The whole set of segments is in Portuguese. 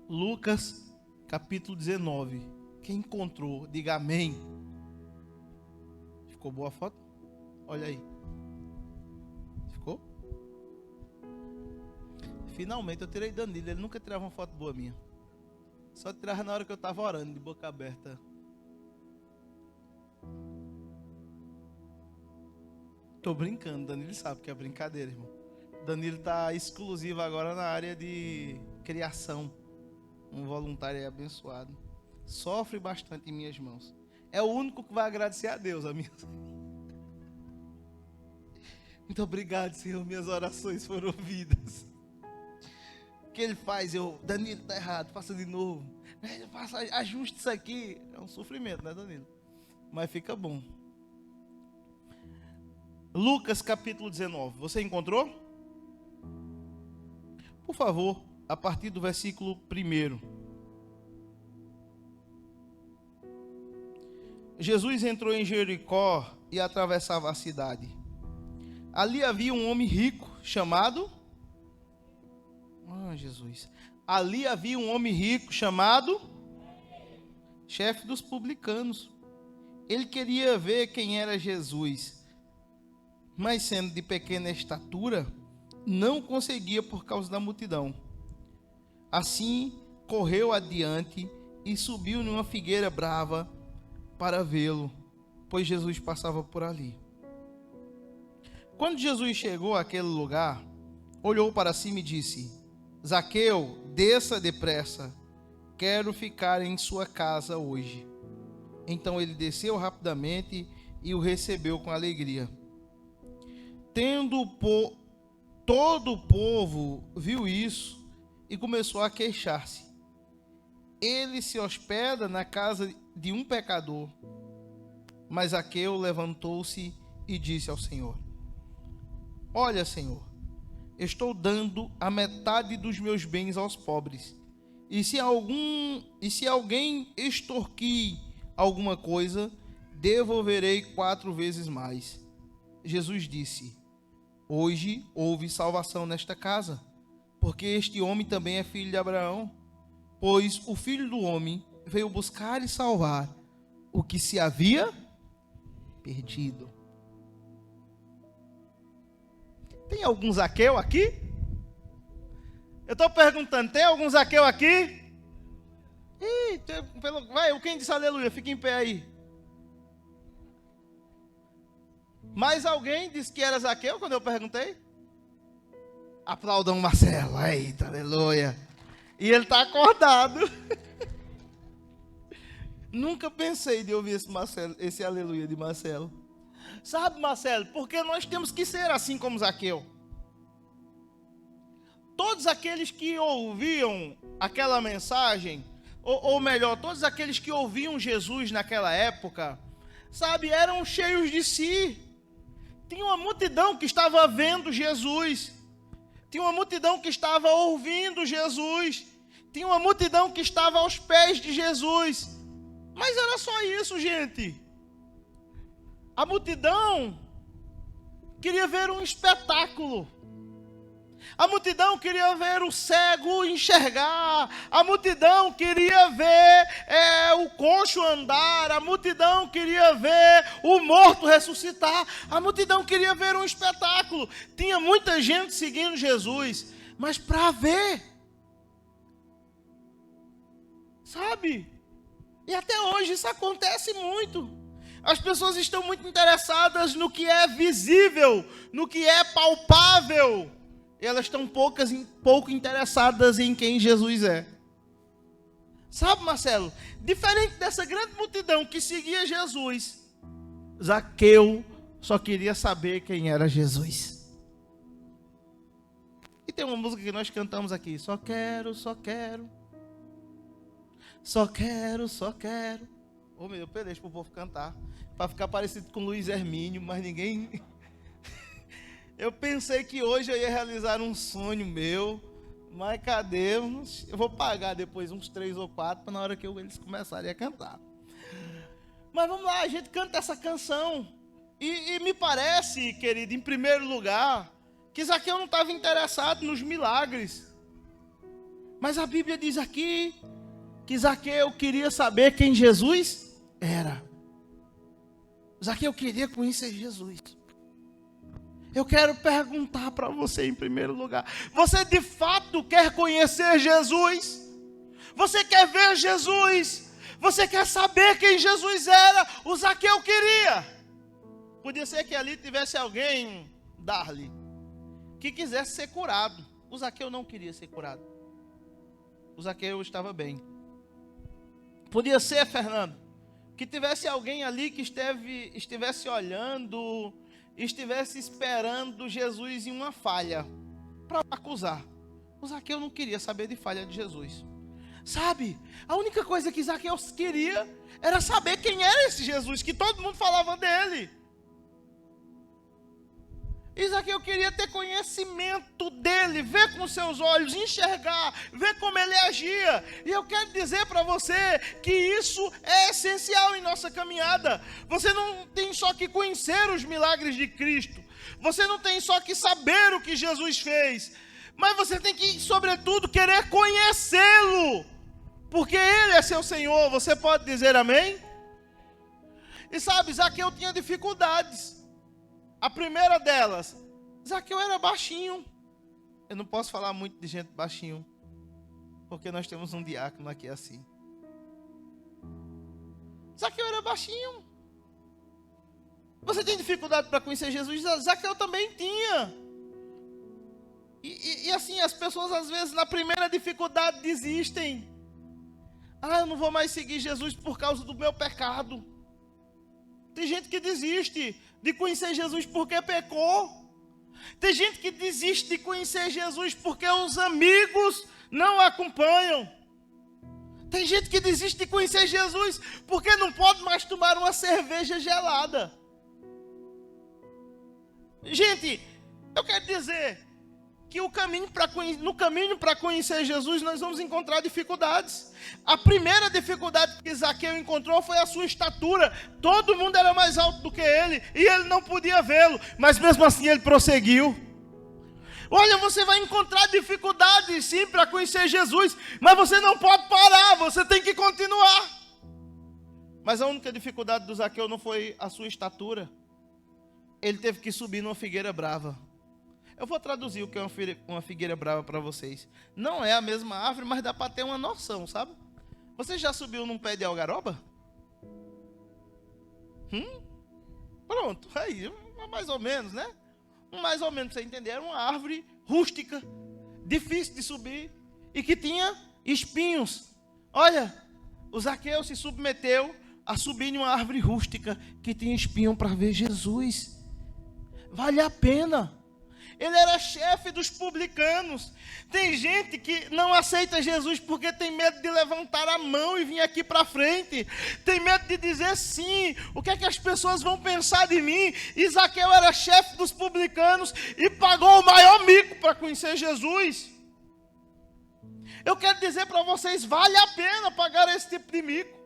Lucas, capítulo 19. Quem encontrou, diga amém. Ficou boa a foto? Olha aí. Ficou? Finalmente eu tirei Danilo. Ele nunca tirava uma foto boa minha. Só tirava na hora que eu estava orando, de boca aberta. Tô brincando, Danilo sabe que é brincadeira, irmão. Danilo está exclusivo agora na área de criação. Um voluntário abençoado. Sofre bastante em minhas mãos. É o único que vai agradecer a Deus, amigos. Muito obrigado, Senhor. Minhas orações foram ouvidas. O que ele faz? Danilo, está errado, faça de novo. Ajuste isso aqui. É um sofrimento, né, Danilo? Mas fica bom. Lucas capítulo 19. Você encontrou? Por favor, a partir do versículo 1. Jesus entrou em Jericó e atravessava a cidade. Ali havia um homem rico chamado... Jesus. Ali havia um homem rico chamado... chefe dos publicanos. Ele queria ver quem era Jesus, mas sendo de pequena estatura, não conseguia por causa da multidão. Assim, correu adiante e subiu numa figueira brava para vê-lo, pois Jesus passava por ali. Quando Jesus chegou àquele lugar, olhou para cima e disse: Zaqueu, desça depressa, quero ficar em sua casa hoje. Então ele desceu rapidamente e o recebeu com alegria. Todo o povo viu isso e começou a queixar-se. Ele se hospeda na casa de um pecador. Mas Zaqueu levantou-se e disse ao Senhor: Olha, Senhor, estou dando a metade dos meus bens aos pobres. E se alguém extorquir alguma coisa, devolverei 4 vezes mais. Jesus disse: Hoje houve salvação nesta casa, porque este homem também é filho de Abraão, pois o Filho do Homem veio buscar e salvar o que se havia perdido. Tem algum Zaqueu aqui? Eu estou perguntando, tem algum Zaqueu aqui? Vai, quem disse aleluia? Fica em pé aí. Mais alguém disse que era Zaqueu quando eu perguntei? Aplaudam Marcelo. Eita, aleluia. E ele está acordado. Nunca pensei de ouvir esse aleluia de Marcelo. Sabe, Marcelo, porque nós temos que ser assim como Zaqueu. Todos aqueles que ouviam aquela mensagem, ou melhor, todos aqueles que ouviam Jesus naquela época, sabe, eram cheios de si. Tinha uma multidão que estava vendo Jesus. Tinha uma multidão que estava ouvindo Jesus. Tinha uma multidão que estava aos pés de Jesus. Mas era só isso, gente. A multidão queria ver um espetáculo. A multidão queria ver o cego enxergar. A multidão queria ver o coxo andar. A multidão queria ver o morto ressuscitar. A multidão queria ver um espetáculo. Tinha muita gente seguindo Jesus, mas para ver. Sabe? E até hoje isso acontece muito. As pessoas estão muito interessadas no que é visível, no que é palpável. Elas estão pouco interessadas em quem Jesus é. Sabe, Marcelo? Diferente dessa grande multidão que seguia Jesus, Zaqueu só queria saber quem era Jesus. E tem uma música que nós cantamos aqui: só quero, só quero. Só quero, só quero. Ô meu, eu pelejo para o povo cantar, para ficar parecido com Luiz Hermínio, mas ninguém... Eu pensei que hoje eu ia realizar um sonho meu, mas cadê? Eu vou pagar depois uns 3 ou 4 para na hora que eles começarem a cantar. Mas vamos lá, a gente canta essa canção. E me parece, querido, em primeiro lugar, que Zaqueu não estava interessado nos milagres. Mas a Bíblia diz aqui que Zaqueu queria saber quem Jesus era. Zaqueu queria conhecer Jesus. Eu quero perguntar para você em primeiro lugar: você de fato quer conhecer Jesus? Você quer ver Jesus? Você quer saber quem Jesus era? O Zaqueu queria. Podia ser que ali tivesse alguém, Darli, que quisesse ser curado. O Zaqueu não queria ser curado. O Zaqueu estava bem. Podia ser, Fernando, que tivesse alguém ali que estivesse olhando, estivesse esperando Jesus em uma falha para acusar. O Zaqueu não queria saber de falha de Jesus. Sabe, a única coisa que Zaqueu queria era saber quem era esse Jesus, que todo mundo falava dele. E Zaqueu queria ter conhecimento dele, ver com seus olhos, enxergar, ver como ele agia. E eu quero dizer para você que isso é essencial em nossa caminhada. Você não tem só que conhecer os milagres de Cristo. Você não tem só que saber o que Jesus fez. Mas você tem que, sobretudo, querer conhecê-lo. Porque Ele é seu Senhor. Você pode dizer amém? E sabe, Zaqueu tinha dificuldades. A primeira delas, Zaqueu era baixinho. Eu não posso falar muito de gente baixinho, porque nós temos um diácono aqui assim. Zaqueu era baixinho. Você tem dificuldade para conhecer Jesus? Zaqueu também tinha. E assim, as pessoas às vezes na primeira dificuldade desistem. Eu não vou mais seguir Jesus por causa do meu pecado. Tem gente que desiste de conhecer Jesus porque pecou. Tem gente que desiste de conhecer Jesus porque os amigos não acompanham. Tem gente que desiste de conhecer Jesus porque não pode mais tomar uma cerveja gelada. Gente, eu quero dizer que no caminho para conhecer Jesus nós vamos encontrar dificuldades. A primeira dificuldade que Zaqueu encontrou foi a sua estatura. Todo mundo era mais alto do que ele e ele não podia vê-lo, mas mesmo assim ele prosseguiu. Olha, você vai encontrar dificuldades sim para conhecer Jesus, mas você não pode parar, você tem que continuar. Mas a única dificuldade do Zaqueu não foi a sua estatura. Ele teve que subir numa figueira brava. Eu vou traduzir o que é uma figueira brava para vocês. Não é a mesma árvore, mas dá para ter uma noção, sabe? Você já subiu num pé de algaroba? Pronto, aí, mais ou menos, né? Mais ou menos, para você entender. Era uma árvore rústica, difícil de subir e que tinha espinhos. Olha, o Zaqueu se submeteu a subir em uma árvore rústica que tinha espinho para ver Jesus. Vale a pena. Ele era chefe dos publicanos. Tem gente que não aceita Jesus porque tem medo de levantar a mão e vir aqui para frente. Tem medo de dizer sim. O que é que as pessoas vão pensar de mim? E Zaqueu era chefe dos publicanos e pagou o maior mico para conhecer Jesus. Eu quero dizer para vocês, vale a pena pagar esse tipo de mico.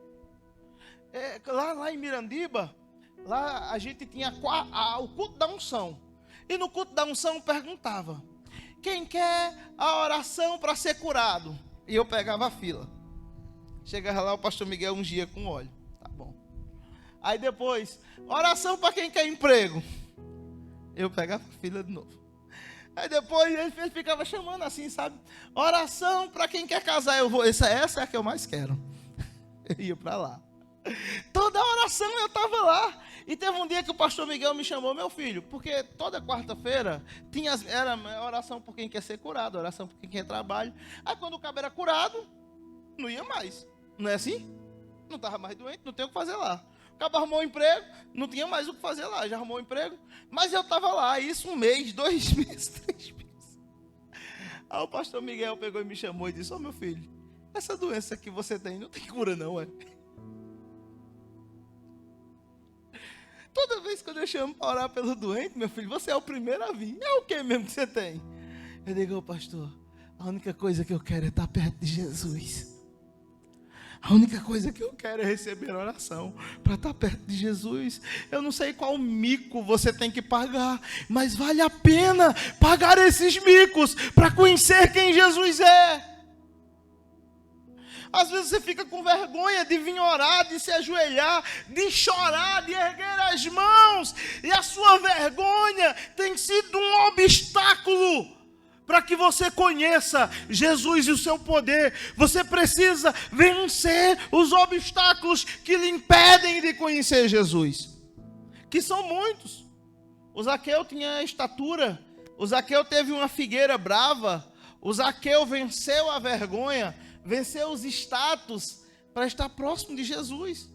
Lá em Mirandiba, lá a gente tinha o culto da unção. E no culto da unção perguntava: quem quer a oração para ser curado? E eu pegava a fila. Chegava lá, o pastor Miguel ungia com óleo. Tá bom. Aí depois, oração para quem quer emprego. Eu pegava a fila de novo. Aí depois ele ficava chamando assim, sabe? Oração para quem quer casar. Eu vou, essa é a que eu mais quero. Eu ia para lá. Toda oração eu estava lá. E teve um dia que o pastor Miguel me chamou: meu filho, porque toda quarta-feira era oração por quem quer ser curado, oração por quem quer trabalho. Aí quando o cabo era curado, não ia mais. Não é assim? Não estava mais doente, não tem o que fazer lá. O cabo arrumou um emprego, não tinha mais o que fazer lá, já arrumou um emprego. Mas eu estava lá, isso 1 mês, 2 meses, 3 meses. Aí o pastor Miguel pegou e me chamou e disse: meu filho, essa doença que você tem não tem cura não, é? Toda vez que eu chamo para orar pelo doente, meu filho, você é o primeiro a vir. É o que mesmo que você tem? Eu digo: pastor, a única coisa que eu quero é estar perto de Jesus. A única coisa que eu quero é receber oração para estar perto de Jesus. Eu não sei qual mico você tem que pagar, mas vale a pena pagar esses micos para conhecer quem Jesus é. Às vezes você fica com vergonha de vir orar, de se ajoelhar, de chorar, de erguer as mãos. E a sua vergonha tem sido um obstáculo para que você conheça Jesus e o seu poder. Você precisa vencer os obstáculos que lhe impedem de conhecer Jesus, que são muitos. O Zaqueu tinha estatura, o Zaqueu teve uma figueira brava, o Zaqueu venceu a vergonha, venceu os status para estar próximo de Jesus.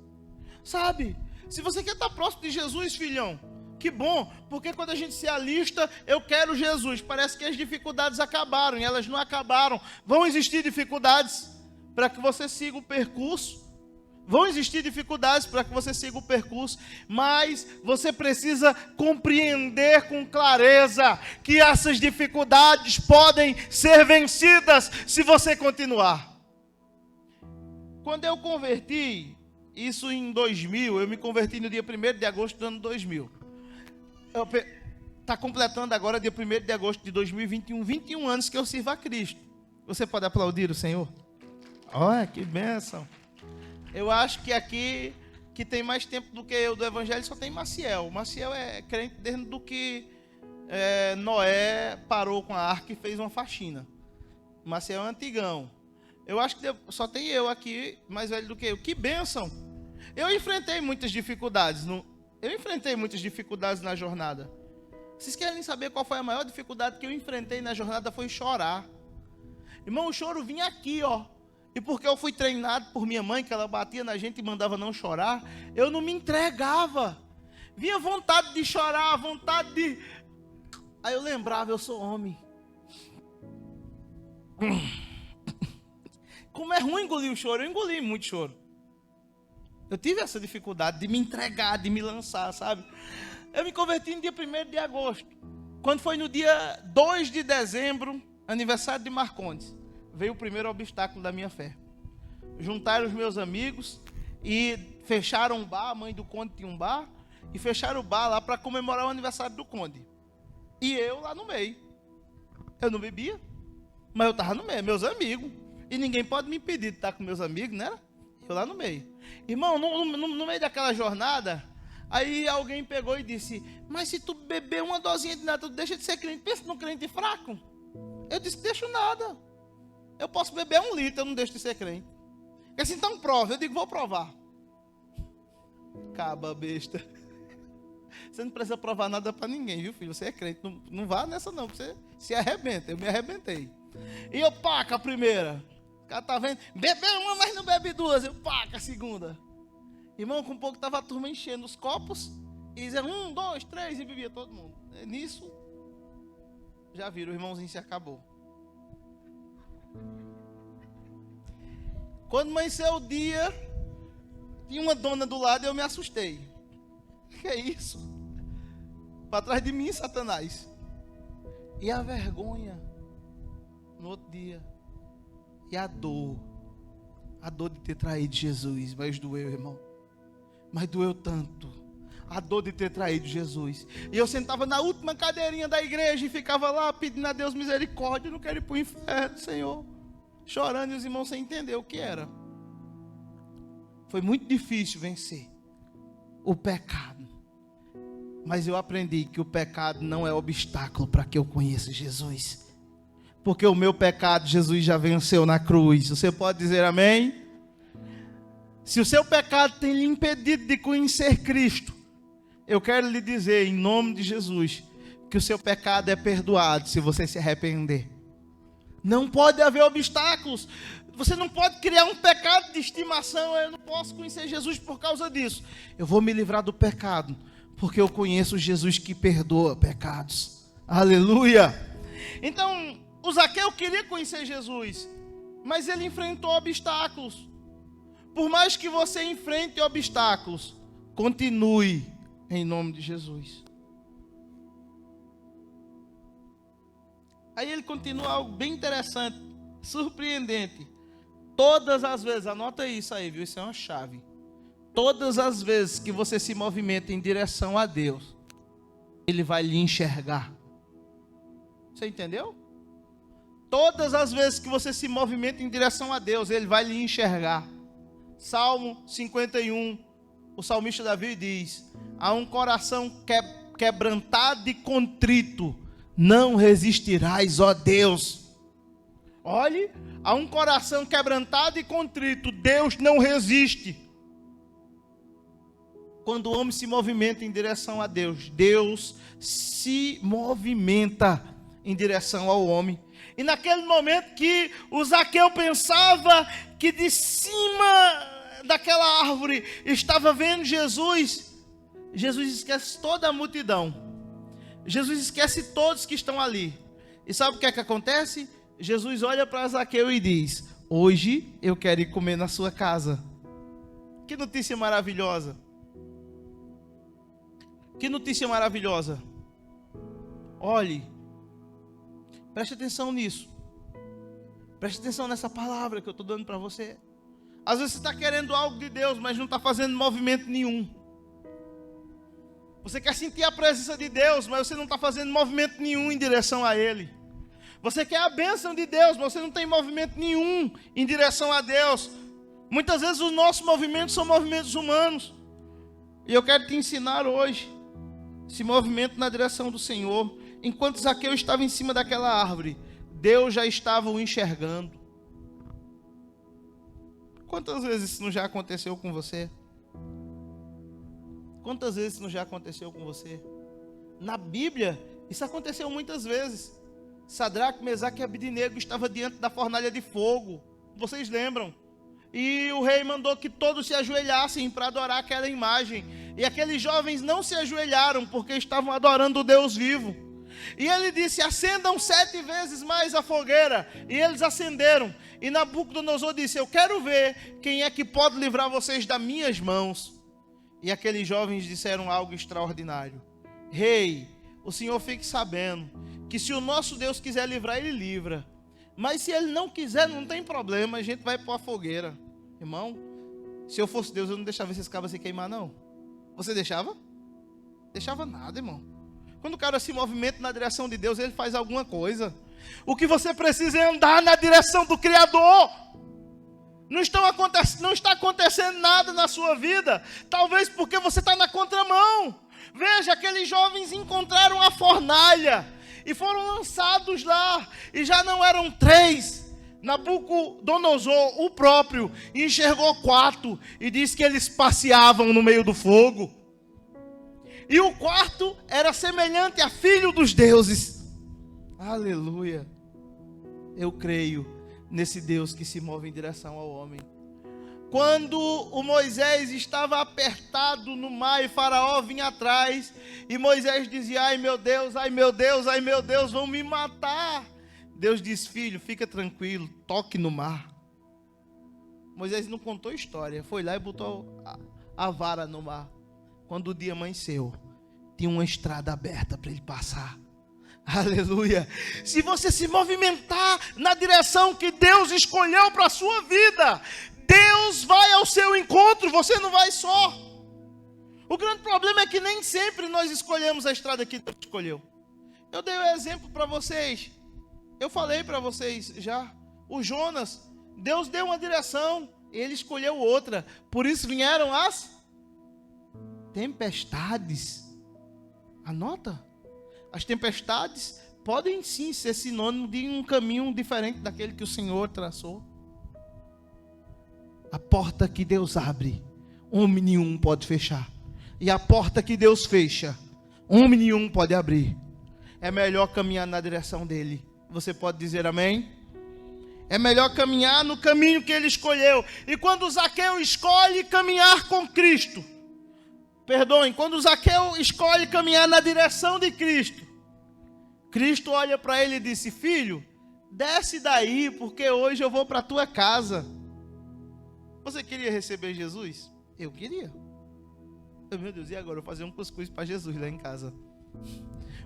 Sabe, se você quer estar próximo de Jesus, filhão, que bom, porque quando a gente se alista, eu quero Jesus, parece que as dificuldades acabaram, e elas não acabaram. Vão existir dificuldades para que você siga o percurso, vão existir dificuldades para que você siga o percurso, mas você precisa compreender com clareza que essas dificuldades podem ser vencidas se você continuar. Quando eu converti, isso em 2000, eu me converti no dia 1º de agosto do ano 2000. Está completando agora, dia 1º de agosto de 2021, 21 anos que eu sirvo a Cristo. Você pode aplaudir o Senhor? Olha, que bênção. Eu acho que aqui, que tem mais tempo do que eu do Evangelho, só tem Maciel. Maciel é crente desde do que Noé parou com a arca e fez uma faxina. Maciel é antigão. Eu acho que só tem eu aqui, mais velho do que eu. Que bênção. Eu enfrentei muitas dificuldades. Eu enfrentei muitas dificuldades na jornada. Vocês querem saber qual foi a maior dificuldade que eu enfrentei na jornada? Foi chorar. Irmão, o choro vinha aqui, ó. E porque eu fui treinado por minha mãe, que ela batia na gente e mandava não chorar, eu não me entregava. Vinha vontade de chorar, vontade de... Aí eu lembrava, eu sou homem. Como é ruim engolir o choro, eu engoli muito choro. Eu tive essa dificuldade de me entregar, de me lançar, sabe? Eu me converti no dia 1º de agosto. Quando foi no dia 2 de dezembro, aniversário de Marcondes, veio o primeiro obstáculo da minha fé. Juntaram os meus amigos e fecharam um bar, a mãe do Conde tinha um bar, e fecharam o bar lá para comemorar o aniversário do Conde. E eu lá no meio. Eu não bebia, mas eu estava no meio, meus amigos. E ninguém pode me impedir de estar com meus amigos, né? Eu lá no meio. Irmão, no meio daquela jornada, aí alguém pegou e disse: mas se tu beber uma dosinha de nada, tu deixa de ser crente. Pensa num crente fraco. Eu disse: deixo nada. Eu posso beber 1 litro, eu não deixo de ser crente. Ele disse: então prova. Eu digo: vou provar. Caba besta. Você não precisa provar nada para ninguém, viu, filho? Você é crente. Não vá nessa não, você se arrebenta. Eu me arrebentei. E eu paca a primeira. O cara tá vendo? Bebeu uma, mas não bebe 2. Eu paca a segunda. Irmão, com pouco estava a turma enchendo os copos. E dizia 1, 2, 3 e bebia todo mundo. Nisso, já viram, o irmãozinho se acabou. Quando amanheceu o dia, tinha uma dona do lado e eu me assustei. Que é isso? Para trás de mim, Satanás. E a vergonha no outro dia. E a dor de ter traído Jesus. Mas doeu, irmão. Mas doeu tanto. A dor de ter traído Jesus. E eu sentava na última cadeirinha da igreja e ficava lá pedindo a Deus misericórdia. Eu não quero ir para o inferno, Senhor. Chorando e os irmãos sem entender o que era. Foi muito difícil vencer o pecado. Mas eu aprendi que o pecado não é obstáculo para que eu conheça Jesus. Porque o meu pecado Jesus já venceu na cruz. Você pode dizer amém? Se o seu pecado tem lhe impedido de conhecer Cristo, eu quero lhe dizer em nome de Jesus que o seu pecado é perdoado se você se arrepender. Não pode haver obstáculos. Você não pode criar um pecado de estimação. Eu não posso conhecer Jesus por causa disso. Eu vou me livrar do pecado porque eu conheço Jesus que perdoa pecados. Aleluia! Então, o Zaqueu queria conhecer Jesus, mas ele enfrentou obstáculos. Por mais que você enfrente obstáculos, continue em nome de Jesus. Aí ele continua algo bem interessante, surpreendente. Todas as vezes, anota isso aí, viu? Isso é uma chave. Todas as vezes que você se movimenta em direção a Deus, Ele vai lhe enxergar. Você entendeu? Todas as vezes que você se movimenta em direção a Deus, Ele vai lhe enxergar. Salmo 51, o salmista Davi diz: a um coração quebrantado e contrito, não resistirás, ó Deus. Olhe, a um coração quebrantado e contrito, Deus não resiste. Quando o homem se movimenta em direção a Deus, Deus se movimenta em direção ao homem. E naquele momento que o Zaqueu pensava que de cima daquela árvore estava vendo Jesus, Jesus esquece toda a multidão. Jesus esquece todos que estão ali. E sabe o que é que acontece? Jesus olha para Zaqueu e diz: hoje eu quero ir comer na sua casa. Que notícia maravilhosa. Que notícia maravilhosa. Olhe, preste atenção nisso. Preste atenção nessa palavra que eu estou dando para você. Às vezes você está querendo algo de Deus, mas não está fazendo movimento nenhum. Você quer sentir a presença de Deus, mas você não está fazendo movimento nenhum em direção a Ele. Você quer a bênção de Deus, mas você não tem movimento nenhum em direção a Deus. Muitas vezes os nossos movimentos são movimentos humanos. E eu quero te ensinar hoje esse movimento na direção do Senhor. Enquanto Zaqueu estava em cima daquela árvore, Deus já estava o enxergando. Quantas vezes isso não já aconteceu com você? Quantas vezes isso não já aconteceu com você? Na Bíblia, isso aconteceu muitas vezes. Sadraque, Mesaque e Abidnego estavam diante da fornalha de fogo. Vocês lembram? E o rei mandou que todos se ajoelhassem para adorar aquela imagem. E aqueles jovens não se ajoelharam porque estavam adorando o Deus vivo. E ele disse: acendam 7 vezes mais a fogueira. E eles acenderam. E Nabucodonosor disse: eu quero ver quem é que pode livrar vocês das minhas mãos. E aqueles jovens disseram algo extraordinário: rei, o senhor fique sabendo que se o nosso Deus quiser livrar, Ele livra. Mas se Ele não quiser, não tem problema, a gente vai pôr a fogueira. Irmão, se eu fosse Deus, eu não deixava esses cabos se queimar, não. Você deixava? Deixava nada, irmão. Quando o cara se movimenta na direção de Deus, ele faz alguma coisa. O que você precisa é andar na direção do Criador. Não está acontecendo nada na sua vida, talvez porque você está na contramão. Veja, aqueles jovens encontraram a fornalha e foram lançados lá, e já não eram 3. Nabucodonosor, o próprio, enxergou 4 e disse que eles passeavam no meio do fogo. E o 4 era semelhante a filho dos deuses. Aleluia. Eu creio nesse Deus que se move em direção ao homem. Quando o Moisés estava apertado no mar e Faraó vinha atrás, e Moisés dizia: ai meu Deus, ai meu Deus, ai meu Deus, vão me matar. Deus diz: filho, fica tranquilo, toque no mar. Moisés não contou história, foi lá e botou a vara no mar. Quando o dia amanheceu, tinha uma estrada aberta para ele passar. Aleluia. Se você se movimentar na direção que Deus escolheu para a sua vida, Deus vai ao seu encontro, você não vai só. O grande problema é que nem sempre nós escolhemos a estrada que Deus escolheu. Eu dei um exemplo para vocês. Eu falei para vocês já. O Jonas, Deus deu uma direção, ele escolheu outra. Por isso vieram as tempestades. Anota. As tempestades podem sim ser sinônimo de um caminho diferente daquele que o Senhor traçou. A porta que Deus abre, homem nenhum pode fechar. E a porta que Deus fecha, homem nenhum pode abrir. É melhor caminhar na direção dele. Você pode dizer amém? É melhor caminhar no caminho que ele escolheu. E quando Zaqueu escolhe caminhar com Cristo, quando Zaqueu escolhe caminhar na direção de Cristo, Cristo olha para ele e disse: filho, desce daí, porque hoje eu vou para a tua casa. Você queria receber Jesus? Eu queria. Meu Deus, e agora? Eu vou fazer um cuscuz para Jesus lá em casa.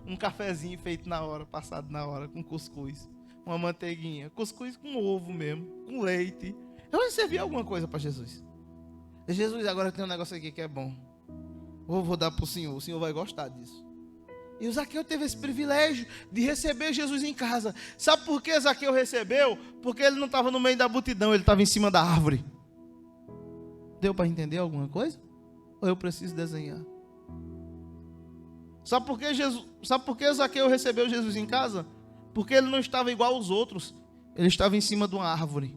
Um cafezinho feito na hora, passado na hora, com cuscuz. Uma manteiguinha. Cuscuz com ovo mesmo, com leite. Eu recebi alguma coisa para Jesus. Jesus, agora tem um negócio aqui que é bom. Vou dar para o senhor vai gostar disso. E o Zaqueu teve esse privilégio de receber Jesus em casa. Sabe por que Zaqueu recebeu? Porque ele não estava no meio da multidão, ele estava em cima da árvore. Deu para entender alguma coisa? Ou eu preciso desenhar? Sabe por que Zaqueu recebeu Jesus em casa? Porque ele não estava igual aos outros. Ele estava em cima de uma árvore.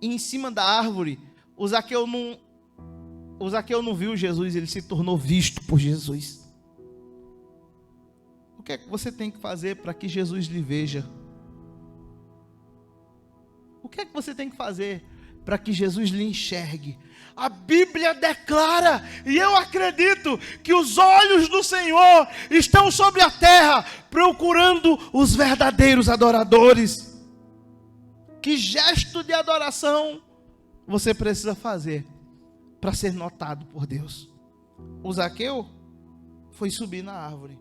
E em cima da árvore, o Zaqueu não viu Jesus, ele se tornou visto por Jesus. O que é que você tem que fazer para que Jesus lhe veja? O que é que você tem que fazer para que Jesus lhe enxergue? A Bíblia declara, e eu acredito, que os olhos do Senhor estão sobre a terra, procurando os verdadeiros adoradores. Que gesto de adoração você precisa fazer para ser notado por Deus? O Zaqueu foi subir na árvore.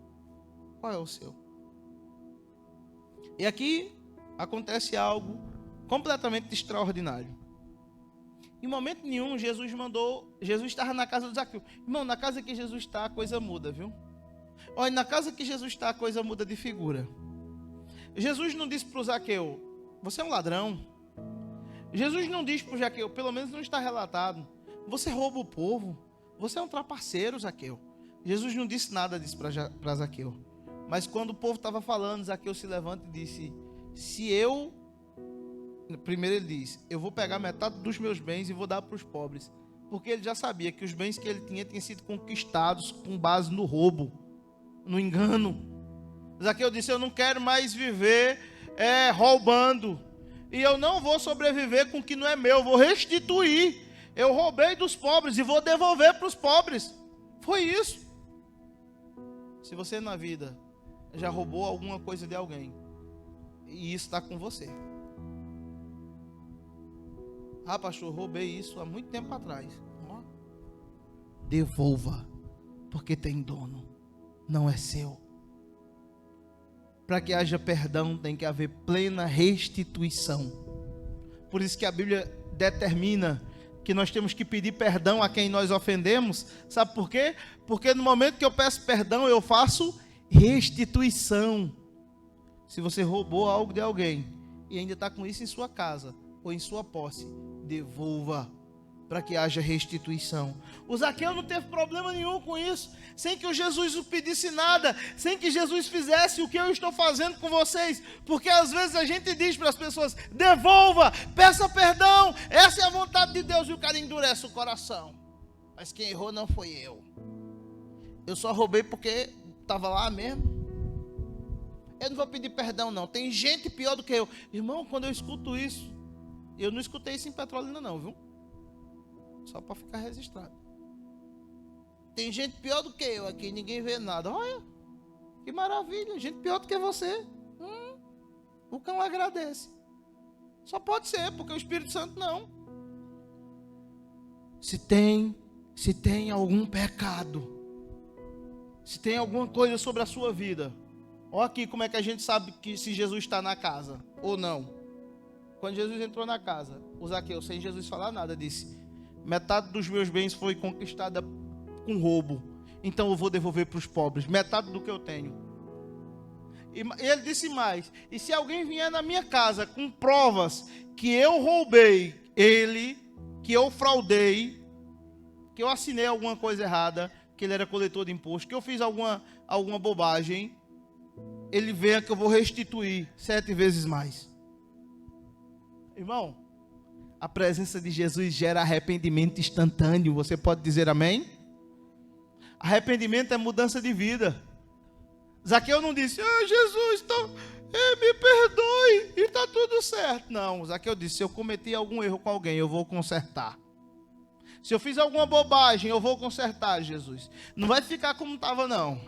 Qual é o seu? E aqui acontece algo completamente extraordinário. Em momento nenhum, Jesus estava na casa do Zaqueu. Irmão, na casa que Jesus está, a coisa muda, viu? Olha, na casa que Jesus está, a coisa muda de figura. Jesus não disse para o Zaqueu, você é um ladrão. Jesus não diz para o Zaqueu, pelo menos não está relatado, você rouba o povo, você é um trapaceiro, Zaqueu. Jesus não disse nada disso para Zaqueu. Mas quando o povo estava falando, Zaqueu se levanta e disse, primeiro ele diz, eu vou pegar metade dos meus bens e vou dar para os pobres. Porque ele já sabia que os bens que ele tinha tinham sido conquistados com base no roubo, no engano. Zaqueu disse, eu não quero mais viver roubando. E eu não vou sobreviver com o que não é meu, vou restituir. Eu roubei dos pobres e vou devolver para os pobres. Foi isso. Se você na vida já roubou alguma coisa de alguém, e isso está com você. Ah, pastor, roubei isso há muito tempo atrás. Devolva, porque tem dono, não é seu. Para que haja perdão, tem que haver plena restituição. Por isso que a Bíblia determina que nós temos que pedir perdão a quem nós ofendemos. Sabe por quê? Porque no momento que eu peço perdão, eu faço restituição. Se você roubou algo de alguém e ainda está com isso em sua casa ou em sua posse, devolva, para que haja restituição. O Zaqueu não teve problema nenhum com isso, sem que o Jesus o pedisse nada, sem que Jesus fizesse o que eu estou fazendo com vocês, porque às vezes a gente diz para as pessoas, devolva, peça perdão, essa é a vontade de Deus, e o cara endurece o coração. Mas quem errou não foi eu só roubei porque estava lá mesmo. Eu não vou pedir perdão não, tem gente pior do que eu. Irmão, quando eu escuto isso, eu não escutei isso em Petrolina não, viu? Só para ficar registrado. Tem gente pior do que eu aqui, ninguém vê nada. Olha, que maravilha, gente pior do que você. O cão agradece. Só pode ser, porque o Espírito Santo não. Se tem algum pecado, se tem alguma coisa sobre a sua vida, olha aqui como é que a gente sabe que se Jesus está na casa ou não. Quando Jesus entrou na casa, o Zaqueu, sem Jesus falar nada, disse, metade dos meus bens foi conquistada com roubo, então eu vou devolver para os pobres, metade do que eu tenho. E ele disse mais, e se alguém vier na minha casa com provas que eu roubei que eu fraudei, que eu assinei alguma coisa errada, que ele era coletor de imposto, que eu fiz alguma bobagem, ele venha que eu vou restituir 7 vezes mais. Irmão, a presença de Jesus gera arrependimento instantâneo. Você pode dizer amém? Arrependimento é mudança de vida. Zaqueu não disse, Jesus, me perdoe e está tudo certo. Não, Zaqueu disse, se eu cometi algum erro com alguém, eu vou consertar. Se eu fiz alguma bobagem, eu vou consertar, Jesus. Não vai ficar como estava, não.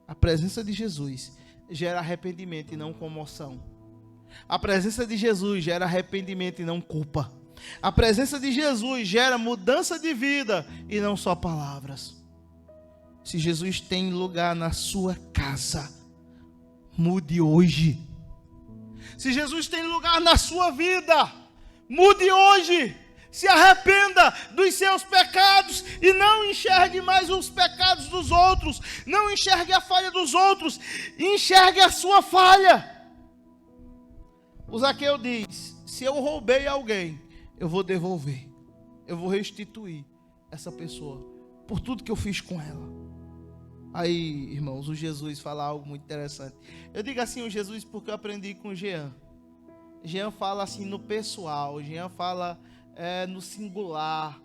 A presença de Jesus gera arrependimento e não comoção. A presença de Jesus gera arrependimento e não culpa. A presença de Jesus gera mudança de vida e não só palavras. Se Jesus tem lugar na sua casa, mude hoje. Se Jesus tem lugar na sua vida, mude hoje. Se arrependa dos seus pecados e não enxergue mais os pecados dos outros. Não enxergue a falha dos outros, enxergue a sua falha. O Zaqueu diz: se eu roubei alguém, eu vou devolver. Eu vou restituir essa pessoa por tudo que eu fiz com ela. Aí, irmãos, o Jesus fala algo muito interessante. Eu digo assim o Jesus porque eu aprendi com o Jean. Jean fala assim no pessoal, Jean fala no singular.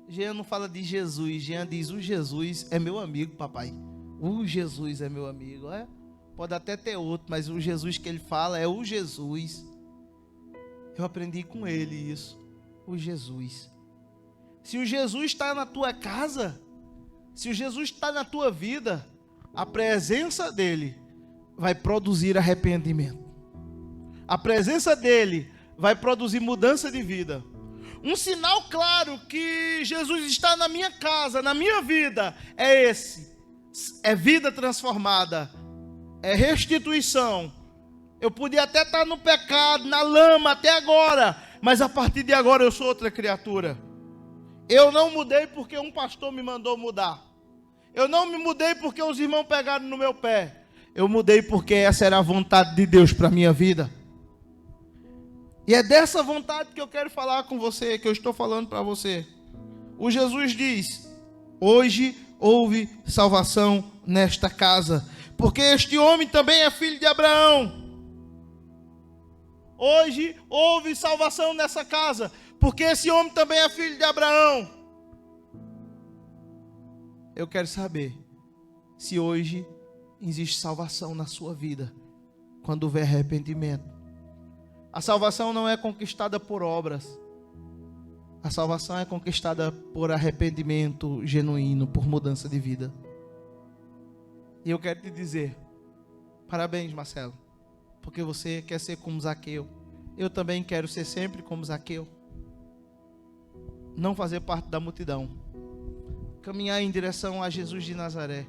Jean não fala de Jesus, Jean diz: o Jesus é meu amigo, papai. O Jesus é meu amigo. Pode até ter outro, mas o Jesus que ele fala é o Jesus. Eu aprendi com ele isso, o Jesus. Se o Jesus está na tua casa, se o Jesus está na tua vida, a presença dele vai produzir arrependimento. A presença dele vai produzir mudança de vida. Um sinal claro que Jesus está na minha casa, na minha vida, é esse. É vida transformada. É restituição. Eu podia até estar no pecado, na lama até agora, mas a partir de agora eu sou outra criatura. Eu não mudei porque um pastor me mandou mudar. Eu não me mudei porque os irmãos pegaram no meu pé. Eu mudei porque essa era a vontade de Deus para a minha vida. E é dessa vontade que eu quero falar com você, que eu estou falando para você. O Jesus diz: hoje houve salvação nesta casa, porque este homem também é filho de Abraão. Hoje houve salvação nessa casa, porque esse homem também é filho de Abraão. Eu quero saber se hoje existe salvação na sua vida, quando houver arrependimento. A salvação não é conquistada por obras. A salvação é conquistada por arrependimento genuíno, por mudança de vida. E eu quero te dizer, parabéns, Marcelo, porque você quer ser como Zaqueu. Eu também quero ser sempre como Zaqueu. Não fazer parte da multidão. Caminhar em direção a Jesus de Nazaré.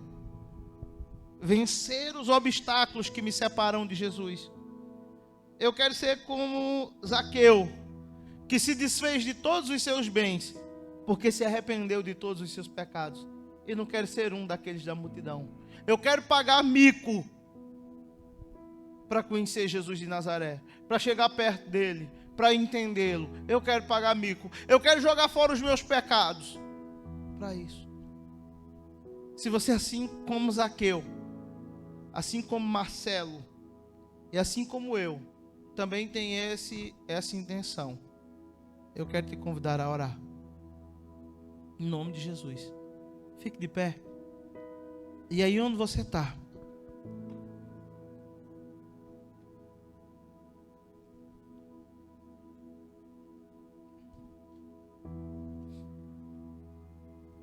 Vencer os obstáculos que me separam de Jesus. Eu quero ser como Zaqueu, que se desfez de todos os seus bens, porque se arrependeu de todos os seus pecados. E não quero ser um daqueles da multidão. Eu quero pagar mico para conhecer Jesus de Nazaré, para chegar perto dele, para entendê-lo. Eu quero pagar mico. Eu quero jogar fora os meus pecados. Para isso. Se você, assim como Zaqueu, assim como Marcelo, e assim como eu, também tem essa intenção, eu quero te convidar a orar. Em nome de Jesus. Fique de pé. E aí onde você está?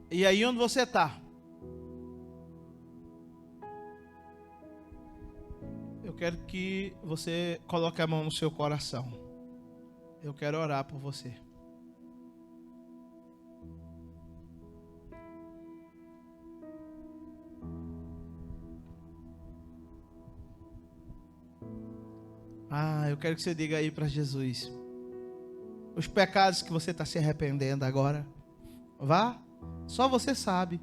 E aí onde você está? Eu quero que você coloque a mão no seu coração. Eu quero orar por você. Eu quero que você diga aí para Jesus os pecados que você está se arrependendo agora. Vá, só você sabe.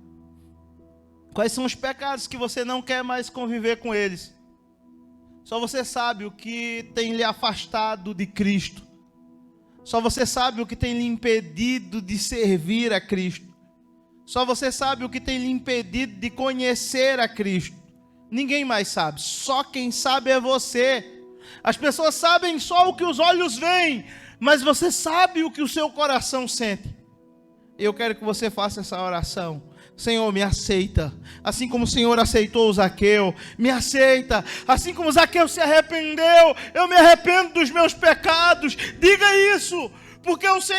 Quais são os pecados que você não quer mais conviver com eles? Só você sabe o que tem lhe afastado de Cristo. Só você sabe o que tem lhe impedido de servir a Cristo. Só você sabe o que tem lhe impedido de conhecer a Cristo. Ninguém mais sabe. Só quem sabe é você. As pessoas sabem só o que os olhos veem, mas você sabe o que o seu coração sente. Eu quero que você faça essa oração. Senhor, me aceita, assim como o Senhor aceitou o Zaqueu, me aceita, assim como o Zaqueu se arrependeu, eu me arrependo dos meus pecados. Diga isso, porque o Senhor